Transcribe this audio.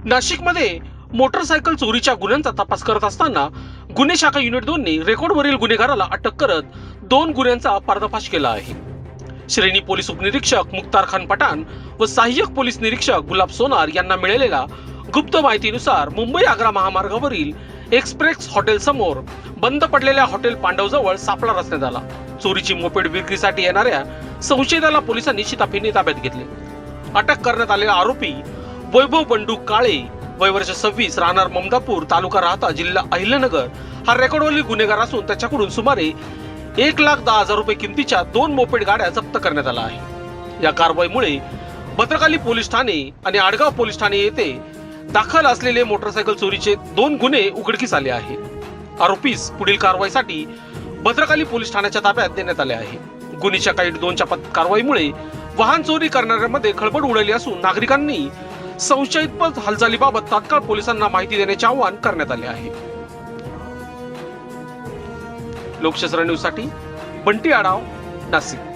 नाशिकमध्ये मोटरसायकल चोरीच्या गुन्ह्यांचा तपास करत असताना गुन्हे शाखा युनिट 2 ने रेकॉर्डवरील गुन्हेगाराला अटक करत 2 गुन्ह्यांचा पर्दाफाश केला आहे. श्रेणी पोलीस उपनिरीक्षक मुख्तार खान पठाण व सहाय्यक पोलीस निरीक्षक गुलाब सोनार यांना मिळालेल्या गुप्त माहितीनुसार मुंबई आग्रा महामार्गावरील एक्सप्रेस हॉटेल समोर बंद पडलेल्या हॉटेल पांडवजवळ सापळा रचण्यात आला. चोरीची मोपेड विक्रीसाठी येणाऱ्या संशयिताला पोलिसांनी शिताफीने ताब्यात घेतले. अटक करण्यात आलेला आरोपी वैभव बंडू काळे, वय वर्ष 26, राहणार ममदापूर, तालुका राहता, जिल्हा अहिल्यानगर हा रेकॉर्डवरील गुन्हेगार असून त्याच्याकडून सुमारे 1,10,000 रुपये किमतीच्या 2 मोपेड गाड्या जप्त करण्यात आल्या आहे. या कारवाईमुळे भद्रकाली पोलीस ठाणे आणि आडगाव पोलीस ठाणे येथे दाखल असलेले मोटरसायकल चोरीचे 2 गुन्हे उघडकीस आले आहेत. आरोपीस पुढील कारवाईसाठी भद्रकाली पोलीस ठाण्याच्या ताब्यात देण्यात आले आहे. गुन्हे शाखा युनिट 2च्या कारवाईमुळे वाहन चोरी करणाऱ्यांमध्ये खळबळ उडाली असून नागरिकांनी संशयास्पद हालचालीबाबत तात्काळ पोलिसांना माहिती देण्याचे आवाहन करण्यात आले आहे. लोकशास्त्र न्यूज साठी बंटी आढाव, नाशिक.